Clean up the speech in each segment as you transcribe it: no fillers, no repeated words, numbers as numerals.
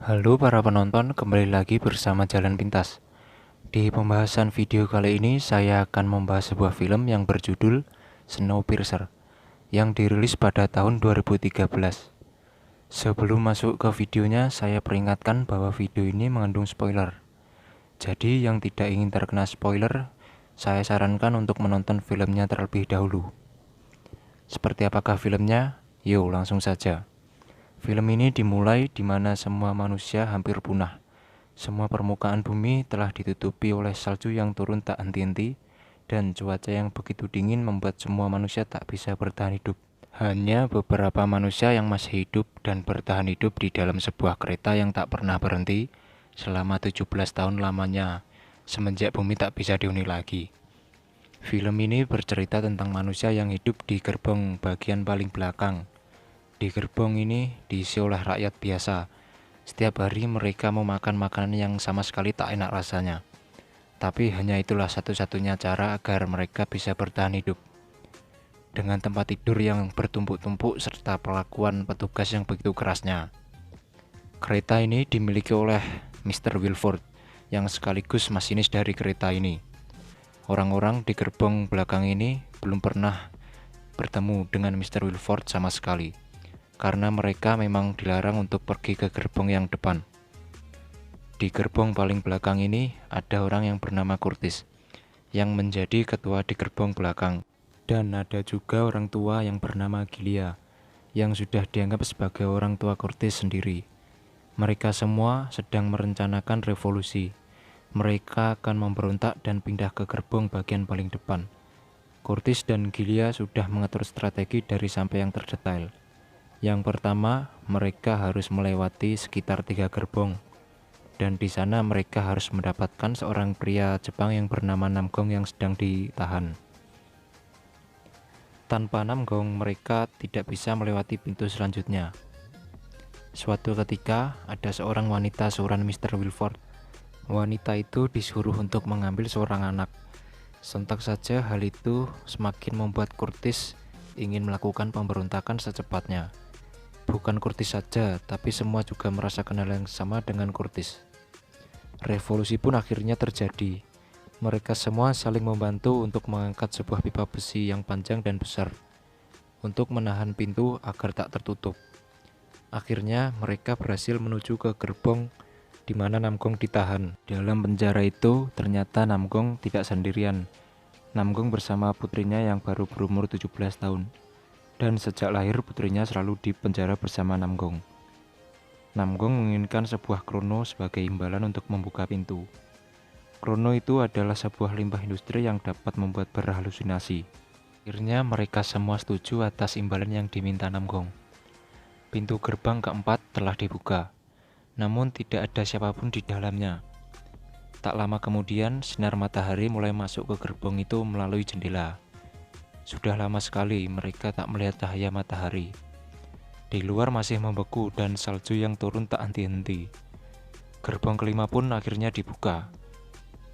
Halo para penonton, kembali lagi bersama Jalan Pintas. Di pembahasan video kali ini saya akan membahas sebuah film yang berjudul Snowpiercer yang dirilis pada tahun 2013. Sebelum masuk ke videonya, saya peringatkan bahwa video ini mengandung spoiler. Jadi yang tidak ingin terkena spoiler, saya sarankan untuk menonton filmnya terlebih dahulu. Seperti apakah filmnya? Yuk langsung saja. Film ini dimulai di mana semua manusia hampir punah. Semua permukaan bumi telah ditutupi oleh salju yang turun tak henti-henti, dan cuaca yang begitu dingin membuat semua manusia tak bisa bertahan hidup. Hanya beberapa manusia yang masih hidup dan bertahan hidup di dalam sebuah kereta yang tak pernah berhenti selama 17 tahun lamanya, semenjak bumi tak bisa dihuni lagi. Film ini bercerita tentang manusia yang hidup di gerbong bagian paling belakang. Di gerbong ini diisi oleh rakyat biasa. Setiap hari mereka memakan makanan yang sama sekali tak enak rasanya. Tapi hanya itulah satu-satunya cara agar mereka bisa bertahan hidup. Dengan tempat tidur yang bertumpuk-tumpuk serta perlakuan petugas yang begitu kerasnya. Kereta ini dimiliki oleh Mr. Wilford yang sekaligus masinis dari kereta ini. Orang-orang di gerbong belakang ini belum pernah bertemu dengan Mr. Wilford sama sekali, karena mereka memang dilarang untuk pergi ke gerbong yang depan. Di gerbong paling belakang ini ada orang yang bernama Curtis, yang menjadi ketua di gerbong belakang. Dan ada juga orang tua yang bernama Gilia, yang sudah dianggap sebagai orang tua Curtis sendiri. Mereka semua sedang merencanakan revolusi. Mereka akan memberontak dan pindah ke gerbong bagian paling depan. Curtis dan Gilia sudah mengatur strategi dari sampai yang terdetail. Yang pertama, mereka harus melewati sekitar 3 gerbong, dan di sana mereka harus mendapatkan seorang pria Jepang yang bernama Namgong yang sedang ditahan. Tanpa Namgong, mereka tidak bisa melewati pintu selanjutnya. Suatu ketika, ada seorang wanita seorang Mr. Wilford. Wanita itu disuruh untuk mengambil seorang anak. Sontak saja hal itu semakin membuat Curtis ingin melakukan pemberontakan secepatnya. Bukan Curtis saja, tapi semua juga merasakan hal yang sama dengan Curtis. Revolusi pun akhirnya terjadi. Mereka semua saling membantu untuk mengangkat sebuah pipa besi yang panjang dan besar untuk menahan pintu agar tak tertutup. Akhirnya mereka berhasil menuju ke gerbong di mana Namgong ditahan. Dalam penjara itu ternyata Namgong tidak sendirian. Namgong bersama putrinya yang baru berumur 17 tahun. Dan sejak lahir putrinya selalu di penjara bersama Namgong. Namgong menginginkan sebuah krono sebagai imbalan untuk membuka pintu. Krono itu adalah sebuah limbah industri yang dapat membuat berhalusinasi. Akhirnya mereka semua setuju atas imbalan yang diminta Namgong. Pintu gerbang keempat telah dibuka, namun tidak ada siapapun di dalamnya. Tak lama kemudian sinar matahari mulai masuk ke gerbong itu melalui jendela. Sudah lama sekali mereka tak melihat cahaya matahari. Di luar masih membeku dan salju yang turun tak henti-henti. Gerbong kelima pun akhirnya dibuka.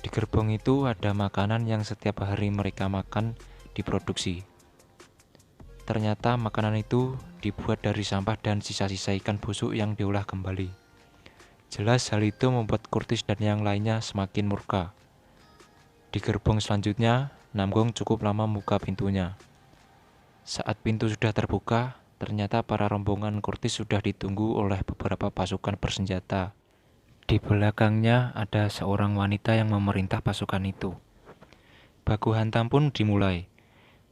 Di gerbong itu ada makanan yang setiap hari mereka makan diproduksi. Ternyata makanan itu dibuat dari sampah dan sisa-sisa ikan busuk yang diolah kembali. Jelas hal itu membuat Curtis dan yang lainnya semakin murka. Di gerbong selanjutnya, Namgong cukup lama membuka pintunya. Saat pintu sudah terbuka, ternyata para rombongan Curtis sudah ditunggu oleh beberapa pasukan bersenjata. Di belakangnya ada seorang wanita yang memerintah pasukan itu. Baku hantam pun dimulai.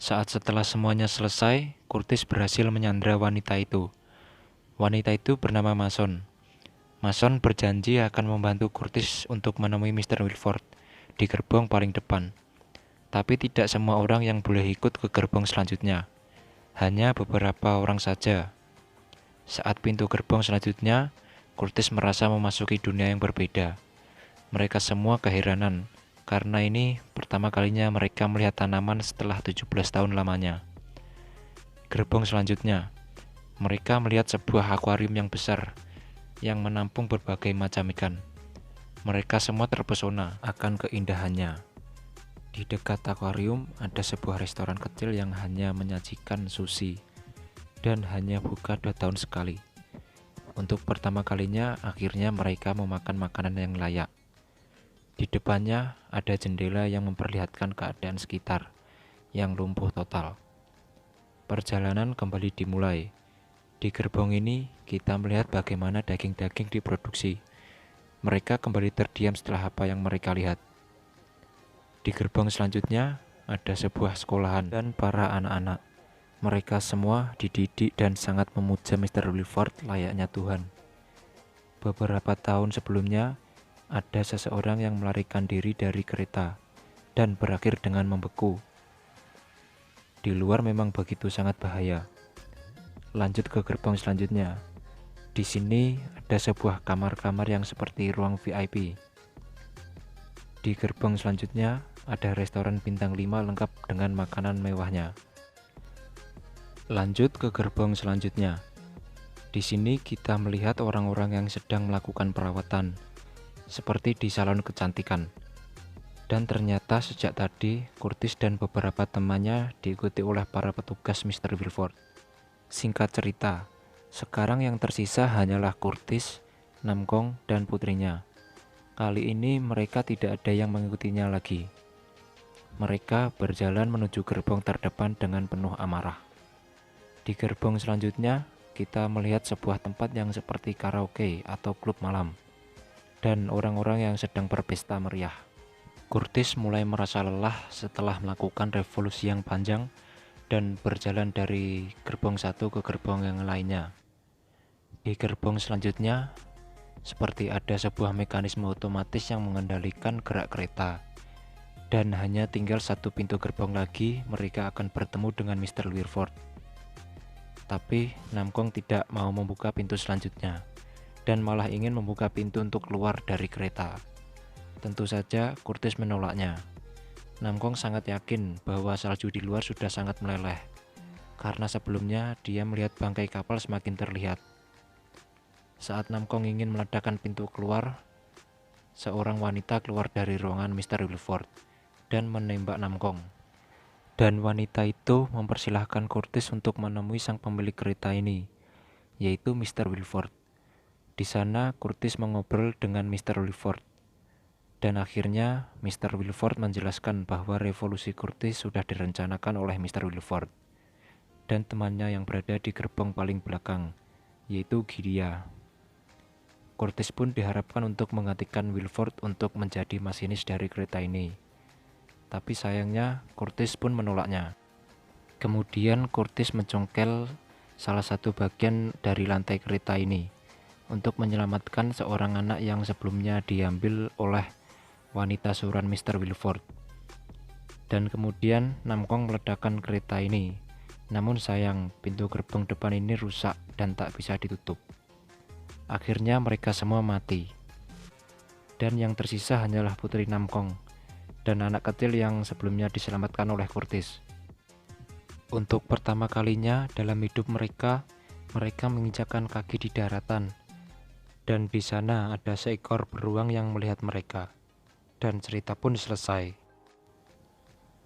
Saat setelah semuanya selesai, Curtis berhasil menyandra wanita itu. Wanita itu bernama Mason. Mason berjanji akan membantu Curtis untuk menemui Mr. Wilford di gerbong paling depan. Tapi tidak semua orang yang boleh ikut ke gerbong selanjutnya. Hanya beberapa orang saja. Saat pintu gerbong selanjutnya, Curtis merasa memasuki dunia yang berbeda. Mereka semua keheranan, karena ini pertama kalinya mereka melihat tanaman setelah 17 tahun lamanya. Gerbong selanjutnya, mereka melihat sebuah akuarium yang besar, yang menampung berbagai macam ikan. Mereka semua terpesona akan keindahannya. Di dekat akuarium ada sebuah restoran kecil yang hanya menyajikan sushi, dan hanya buka 2 tahun sekali. Untuk pertama kalinya, akhirnya mereka memakan makanan yang layak. Di depannya ada jendela yang memperlihatkan keadaan sekitar yang lumpuh total. Perjalanan kembali dimulai. Di gerbong ini, kita melihat bagaimana daging-daging diproduksi. Mereka kembali terdiam setelah apa yang mereka lihat. Di gerbong selanjutnya, ada sebuah sekolahan dan para anak-anak. Mereka semua dididik dan sangat memuja Mr. Wilford layaknya Tuhan. Beberapa tahun sebelumnya, ada seseorang yang melarikan diri dari kereta dan berakhir dengan membeku. Di luar memang begitu sangat bahaya. Lanjut ke gerbong selanjutnya. Di sini ada sebuah kamar-kamar yang seperti ruang VIP. Di gerbong selanjutnya ada restoran bintang 5 lengkap dengan makanan mewahnya. Lanjut ke gerbong selanjutnya. Di sini kita melihat orang-orang yang sedang melakukan perawatan, seperti di salon kecantikan. Dan ternyata sejak tadi, Curtis dan beberapa temannya diikuti oleh para petugas Mr. Wilford. Singkat cerita, sekarang yang tersisa hanyalah Curtis, Namkong, dan putrinya. Kali ini mereka tidak ada yang mengikutinya lagi. Mereka berjalan menuju gerbong terdepan dengan penuh amarah. Di gerbong selanjutnya, kita melihat sebuah tempat yang seperti karaoke atau klub malam, dan orang-orang yang sedang berpesta meriah. Curtis mulai merasa lelah setelah melakukan revolusi yang panjang dan berjalan dari gerbong satu ke gerbong yang lainnya. Di gerbong selanjutnya, seperti ada sebuah mekanisme otomatis yang mengendalikan gerak kereta. Dan hanya tinggal satu pintu gerbong lagi, mereka akan bertemu dengan Mr. Wilford. Tapi Namkong tidak mau membuka pintu selanjutnya, dan malah ingin membuka pintu untuk keluar dari kereta. Tentu saja Curtis menolaknya. Namkong sangat yakin bahwa salju di luar sudah sangat meleleh, karena sebelumnya dia melihat bangkai kapal semakin terlihat. Saat Namkong ingin meledakkan pintu keluar, seorang wanita keluar dari ruangan Mr. Wilford dan menembak Namkong. Dan wanita itu mempersilahkan Curtis untuk menemui sang pemilik kereta ini, yaitu Mr. Wilford. Di sana Curtis mengobrol dengan Mr. Wilford. Dan akhirnya Mr. Wilford menjelaskan bahwa revolusi Curtis sudah direncanakan oleh Mr. Wilford dan temannya yang berada di gerbong paling belakang, yaitu Gideon. Curtis pun diharapkan untuk menggantikan Wilford untuk menjadi masinis dari kereta ini. Tapi sayangnya Curtis pun menolaknya. Kemudian Curtis mencongkel salah satu bagian dari lantai kereta ini untuk menyelamatkan seorang anak yang sebelumnya diambil oleh wanita suruhan Mr. Wilford. Dan kemudian Namkong meledakkan kereta ini. Namun sayang, pintu gerbong depan ini rusak dan tak bisa ditutup. Akhirnya mereka semua mati. Dan yang tersisa hanyalah putri Namkong dan anak kecil yang sebelumnya diselamatkan oleh Curtis. Untuk pertama kalinya dalam hidup mereka menginjakkan kaki di daratan. Dan di sana ada seekor beruang yang melihat mereka. Dan cerita pun selesai.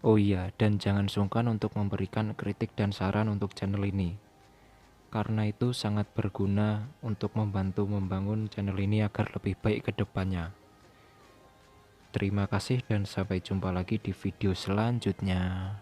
Oh iya, dan jangan sungkan untuk memberikan kritik dan saran untuk channel ini, karena itu sangat berguna untuk membantu membangun channel ini agar lebih baik ke depannya. Terima kasih dan sampai jumpa lagi di video selanjutnya.